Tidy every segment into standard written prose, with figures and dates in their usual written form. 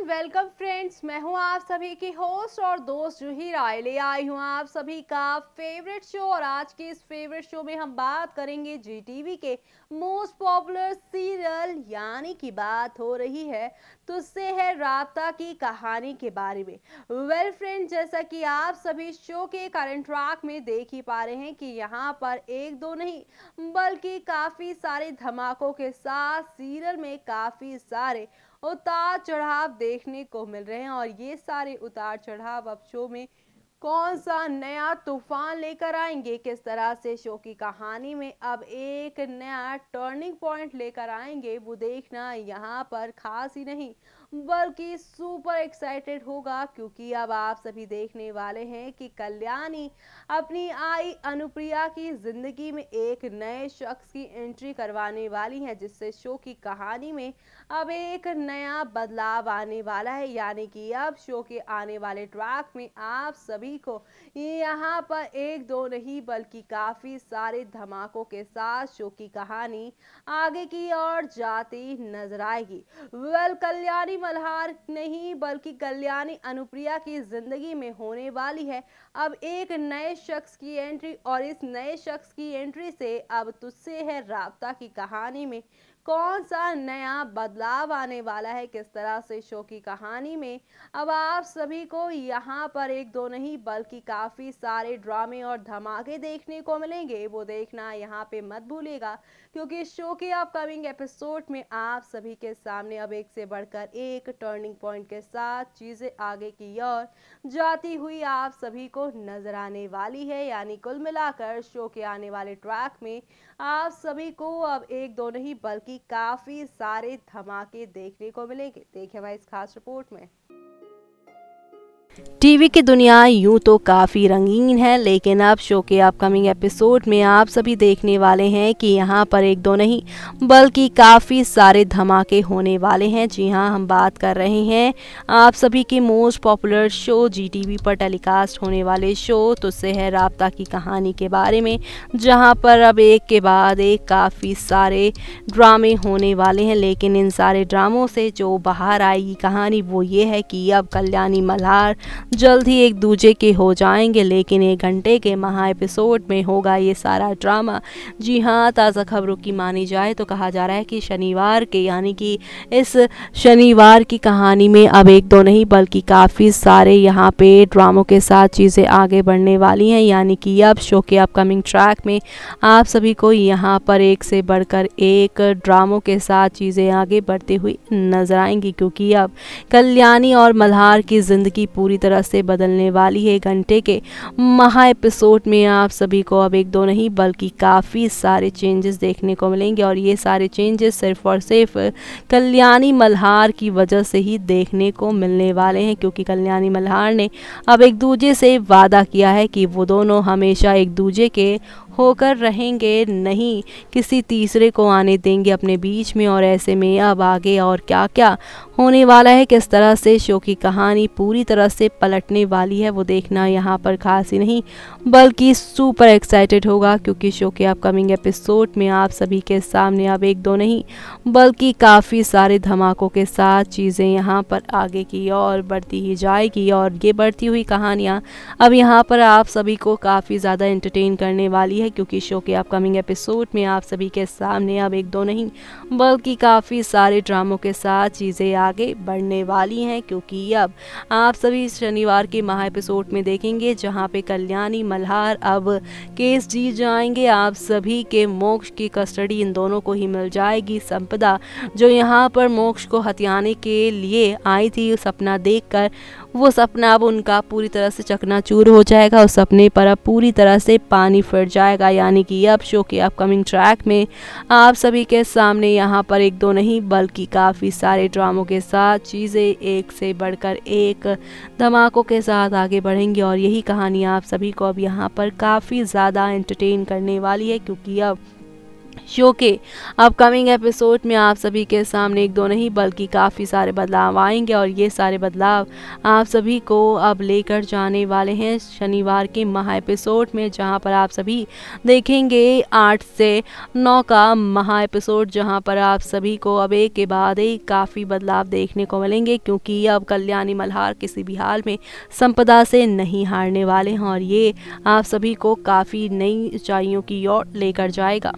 Welcome friends. मैं हूं आप सभी की होस्ट और दोस्त जूही राय। ले आई हूं आप सभी का फेवरेट शो और आज के इस फेवरेट शो में हम बात करेंगे जी टीवी के मोस्ट पॉपुलर सीरियल यानी कि बात हो रही है तुझसे है राब्ता की कहानी के बारे में। वेल फ्रेंड, जैसा कि आप सभी शो के करंट ट्रैक में देख ही पा रहे हैं कि यहाँ पर एक दो नहीं बल्कि काफी सारे धमाकों के साथ सीरियल में काफी सारे उतार चढ़ाव देखने को मिल रहे हैं और ये सारे उतार चढ़ाव अब शो में कौन सा नया तूफान लेकर आएंगे, किस तरह से शो की कहानी में अब एक नया टर्निंग पॉइंट लेकर आएंगे, वो देखना यहाँ पर खास ही नहीं बल्कि सुपर एक्साइटेड होगा। क्योंकि अब आप सभी देखने वाले हैं कि कल्याणी अपनी आई अनुप्रिया की जिंदगी में एक नए शख्स की एंट्री करवाने वाली है, जिससे शो की कहानी में अब एक नया बदलाव आने वाला है। यानी कि अब शो के आने वाले ट्रैक में आप सभी को यहाँ पर एक दो नहीं बल्कि काफी सारे धमाकों के साथ शो की कहानी आगे की ओर जाती नजर आएगी। वेल, कल्याणी मल्हार नहीं बल्कि कल्याणी अनुप्रिया की जिंदगी में होने वाली है अब एक नए शख्स की एंट्री और इस नए शख्स की एंट्री से अब तुझसे है राब्ता की कहानी में कौन सा नया बदलाव आने वाला है, किस तरह से शो की कहानी में अब आप सभी को यहाँ पर एक दो नहीं बल्कि काफी सारे ड्रामे और धमाके देखने को मिलेंगे, वो देखना यहाँ पे मत भूलिएगा। क्योंकि शो के अपकमिंग एपिसोड में आप सभी के सामने अब एक से बढ़कर एक टर्निंग पॉइंट के साथ चीजें आगे की ओर जाती हुई आप सभी को नजर आने वाली है। यानी कुल मिलाकर शो के आने वाले ट्रैक में आप सभी को अब एक दो नहीं बल्कि काफी सारे धमाके देखने को मिलेंगे। देखिए भाई इस खास रिपोर्ट में। टीवी की दुनिया यूं तो काफ़ी रंगीन है, लेकिन अब शो के अपकमिंग एपिसोड में आप सभी देखने वाले हैं कि यहाँ पर एक दो नहीं बल्कि काफ़ी सारे धमाके होने वाले हैं। जी हाँ, हम बात कर रहे हैं आप सभी की मोस्ट पॉपुलर शो जी टीवी पर टेलीकास्ट होने वाले शो तुझसे है राब्ता की कहानी के बारे में, जहाँ पर अब एक के बाद एक काफ़ी सारे ड्रामे होने वाले हैं। लेकिन इन सारे ड्रामों से जो बाहर आएगी कहानी वो ये है कि अब कल्याणी मल्हार जल्द ही एक दूजे के हो जाएंगे, लेकिन 1 घंटे के महा एपिसोड में होगा ये सारा ड्रामा। जी हाँ, ताज़ा खबरों की मानी जाए तो कहा जा रहा है कि शनिवार के यानी कि इस शनिवार की कहानी में अब एक दो नहीं बल्कि काफ़ी सारे यहाँ पे ड्रामों के साथ चीज़ें आगे बढ़ने वाली हैं। यानी कि अब शो के अपकमिंग ट्रैक में आप सभी को यहाँ पर एक से बढ़कर एक ड्रामों के साथ चीज़ें आगे बढ़ती हुई नजर आएंगी। क्योंकि अब कल्याणी और मल्हार की ज़िंदगी पूरी तरह से बदलने वाली है। 1 घंटे के महा एपिसोड में आप सभी को अब एक दो नहीं बल्कि काफ़ी सारे चेंजेस देखने को मिलेंगे और ये सारे चेंजेस सिर्फ और सिर्फ कल्याणी मल्हार की वजह से ही देखने को मिलने वाले हैं। क्योंकि कल्याणी मल्हार ने अब एक दूजे से वादा किया है कि वो दोनों हमेशा एक दूजे के होकर रहेंगे, नहीं किसी तीसरे को आने देंगे अपने बीच में। और ऐसे में अब आगे और क्या क्या होने वाला है, किस तरह से शो की कहानी पूरी तरह से पलटने वाली है, वो देखना यहाँ पर खास ही नहीं बल्कि सुपर एक्साइटेड होगा। क्योंकि शो के अपकमिंग एपिसोड में आप सभी के सामने अब एक दो नहीं बल्कि काफ़ी सारे धमाकों के साथ चीज़ें यहाँ पर आगे की ओर बढ़ती ही जाएगी और ये बढ़ती हुई कहानियाँ अब यहाँ पर आप सभी को काफ़ी ज़्यादा एंटरटेन करने वाली है। क्योंकि शो के अपकमिंग एपिसोड में आप सभी के सामने अब एक दो नहीं बल्कि काफ़ी सारे ड्रामों के साथ चीज़ें आगे बढ़ने वाली हैं। क्योंकि अब आप सभी शनिवार के महा एपिसोड में देखेंगे जहां पे कल्याणी मल्हार अब केस जीत जाएंगे। आप सभी के मोक्ष की कस्टडी इन दोनों को ही मिल जाएगी। संपदा जो यहाँ पर मोक्ष को हथियाने के लिए आई थी, सपना देखकर वो सपना अब उनका पूरी तरह से चकनाचूर हो जाएगा। उस सपने पर अब पूरी तरह से पानी फिर जाएगा। यानी कि अब शो के अपकमिंग ट्रैक में आप सभी के सामने यहाँ पर एक दो नहीं बल्कि काफ़ी सारे ड्रामों के साथ चीज़ें एक से बढ़कर एक धमाकों के साथ आगे बढ़ेंगी और यही कहानी आप सभी को अब यहाँ पर काफ़ी ज़्यादा एंटरटेन करने वाली है। क्योंकि अब शो के अपकमिंग एपिसोड में आप सभी के सामने एक दो नहीं बल्कि काफ़ी सारे बदलाव आएंगे और ये सारे बदलाव आप सभी को अब लेकर जाने वाले हैं शनिवार के महा एपिसोड में, जहां पर आप सभी देखेंगे 8 से 9 का महा एपिसोड, जहां पर आप सभी को अब एक के बाद एक काफ़ी बदलाव देखने को मिलेंगे, क्योंकि अब कल्याणी मल्हार किसी भी हाल में संपदा से नहीं हारने वाले हैं और ये आप सभी को काफ़ी नई ऊंचाइयों की ओर लेकर जाएगा।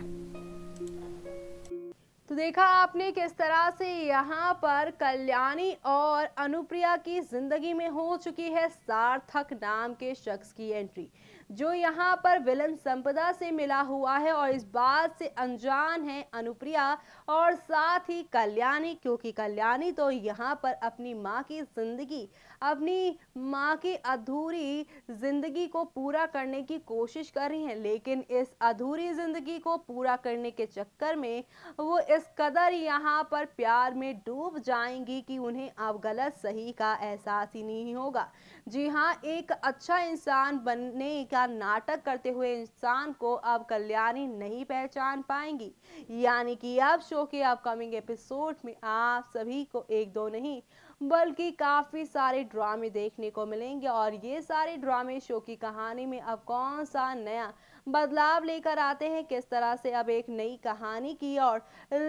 तो देखा आपने किस तरह से यहाँ पर कल्याणी और अनुप्रिया की जिंदगी में हो चुकी है सार्थक नाम के शख्स की एंट्री, जो यहाँ पर विलन संपदा से मिला हुआ है और इस बात से अनजान है अनुप्रिया और साथ ही कल्याणी, क्योंकि कल्याणी तो यहाँ पर अपनी माँ की जिंदगी, अपनी माँ की अधूरी जिंदगी को पूरा करने की कोशिश कर रही है, लेकिन इस अधूरी जिंदगी को पूरा करने के चक्कर में वो इस कदर यहाँ पर प्यार में डूब जाएंगी कि उन्हें अब गलत सही का एहसास ही नहीं होगा। जी हाँ, एक अच्छा इंसान बनने का नाटक करते हुए इंसान को अब कल्याणी नहीं पहचान पाएंगी, यानी कि अब शो के अपकमिंग एपिसोड में आप सभी को एक दो नहीं बल्कि काफी सारे ड्रामे देखने को मिलेंगे और ये सारे ड्रामे शो की कहानी में अब कौन सा नया बदलाव लेकर आते हैं, किस तरह से अब एक नई कहानी की ओर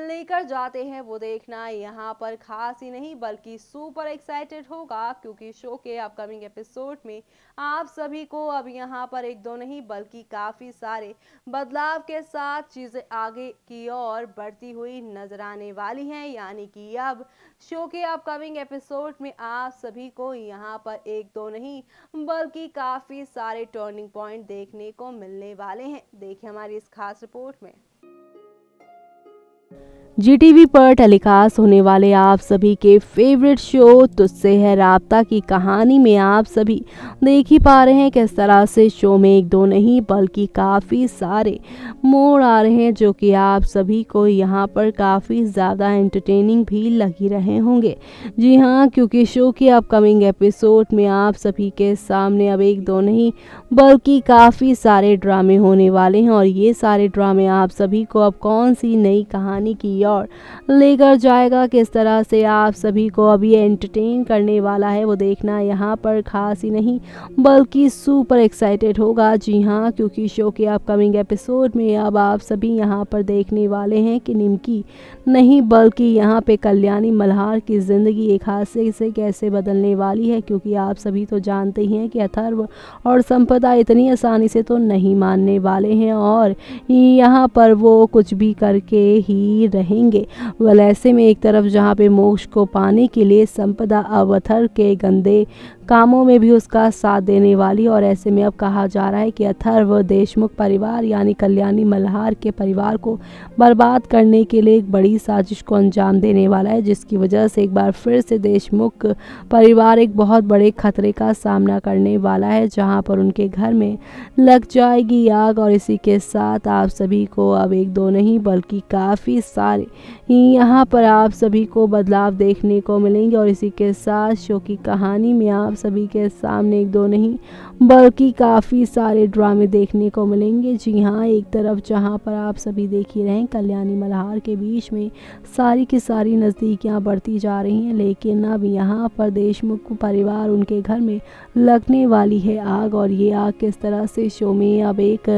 लेकर जाते हैं, वो देखना यहाँ पर खास ही नहीं बल्कि सुपर एक्साइटेड होगा, क्योंकि शो के अपकमिंग एपिसोड में आप सभी को अब यहाँ पर एक दो नहीं बल्कि काफी सारे बदलाव के साथ चीजें आगे की ओर बढ़ती हुई नजर आने वाली हैं, यानी कि अब शो के अपकमिंग एपिसोड में आप सभी को यहाँ पर एक दो नहीं बल्कि काफी सारे टर्निंग पॉइंट देखने को मिलने वाले हैं। देखिए हमारी इस खास रिपोर्ट में। जीटीवी पर टेलीकास्ट होने वाले आप सभी के फेवरेट शो तुझसे है राब्ता की कहानी में आप सभी देख ही पा रहे हैं किस तरह से शो में एक दो नहीं बल्कि काफ़ी सारे मोड़ आ रहे हैं, जो कि आप सभी को यहाँ पर काफ़ी ज़्यादा एंटरटेनिंग भी लगी रहे होंगे। जी हाँ, क्योंकि शो के अपकमिंग एपिसोड में आप सभी के सामने अब एक दो नहीं बल्कि काफ़ी सारे ड्रामे होने वाले हैं और ये सारे ड्रामे आप सभी को अब कौन सी नई कहानी की और लेकर जाएगा, किस तरह से आप सभी को अभी एंटरटेन करने वाला है, वो देखना यहाँ पर खास ही नहीं बल्कि सुपर एक्साइटेड होगा। जी हाँ, क्योंकि शो के अपकमिंग एपिसोड में अब आप सभी यहाँ पर देखने वाले हैं कि निमकी नहीं बल्कि यहाँ पे कल्याणी मल्हार की ज़िंदगी एक हादसे से कैसे बदलने वाली है, क्योंकि आप सभी तो जानते ही हैं कि अथर्व और संपदा इतनी आसानी से तो नहीं मानने वाले हैं और यहाँ पर वो कुछ भी करके ही रहेंगे। वेल ऐसे में एक तरफ जहाँ पे मोक्ष को पाने के लिए संपदा अब अथर्व के गंदे कामों में भी उसका साथ देने वाली, और ऐसे में अब कहा जा रहा है कि अथर्व देशमुख परिवार यानी कल्याणी मल्हार के परिवार को बर्बाद करने के लिए एक बड़ी साजिश को अंजाम देने वाला है, जिसकी वजह से एक बार फिर से देशमुख परिवार एक बहुत बड़े खतरे का सामना करने वाला है, जहां पर उनके घर में लग जाएगी आग। और इसी के साथ आप सभी को अब एक दो नहीं बल्कि काफ़ी सारे यहाँ पर आप सभी को बदलाव देखने को मिलेंगे और इसी के साथ शो की कहानी में आप सभी के सामने एक दो नहीं बल्कि काफ़ी सारे ड्रामे देखने को मिलेंगे। जी हाँ, एक तरफ जहाँ पर आप सभी देख ही रहे हैं कल्याणी मल्हार के बीच में सारी की सारी नज़दीकियाँ बढ़ती जा रही हैं, लेकिन अब यहाँ पर देशमुख परिवार उनके घर में लगने वाली है आग, और ये आग किस तरह से शो में अब एक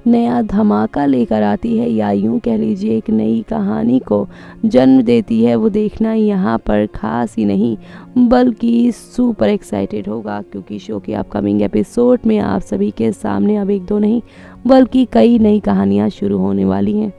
नया धमाका लेकर आती है या यूँ कह लीजिए एक नई कहानी को जन्म देती है, वो देखना यहाँ पर खास ही नहीं बल्कि सुपर एक्साइटेड होगा, क्योंकि शो के अपकमिंग एपिसोड में आप सभी के सामने अब एक दो नहीं बल्कि कई नई कहानियाँ शुरू होने वाली हैं।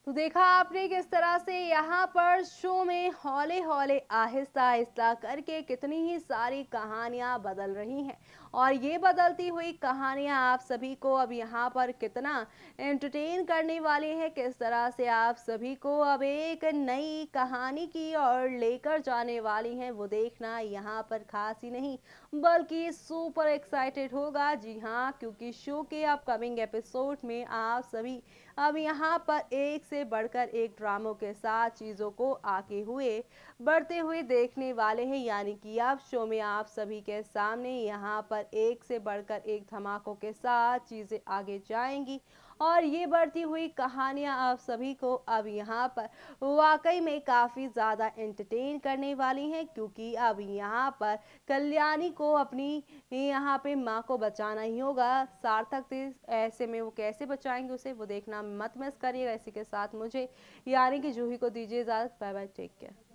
तो देखा आपने किस तरह से यहाँ पर शो में हौले हौले आहिस्ता आहिस्ता करके कितनी ही सारी कहानियाँ बदल रही हैं और ये बदलती हुई कहानियाँ आप सभी को अब यहाँ पर कितना एंटरटेन करने वाली है, किस तरह से आप सभी को अब एक नई कहानी की ओर लेकर जाने वाली हैं, वो देखना यहाँ पर खास ही नहीं बल्कि सुपर एक्साइटेड होगा। जी हाँ, क्योंकि शो के अपकमिंग एपिसोड में आप सभी अब यहाँ पर एक से बढ़कर एक ड्रामों के साथ चीज़ों को आगे हुए बढ़ते हुए देखने वाले हैं, यानी कि अब शो में आप सभी के सामने यहाँ पर एक से बढ़कर एक धमाकों के साथ चीज़ें आगे जाएंगी और ये बढ़ती हुई कहानियां आप सभी को अब यहाँ पर वाकई में काफ़ी ज़्यादा एंटरटेन करने वाली हैं, क्योंकि अब यहाँ पर कल्याणी को अपनी यहाँ पे माँ को बचाना ही होगा। सार्थक से ऐसे में वो कैसे बचाएंगे उसे, वो देखना मत मिस करिएगा। इसी के साथ मुझे यानी कि जूही को दीजिए इजाज़त। Bye bye, take care.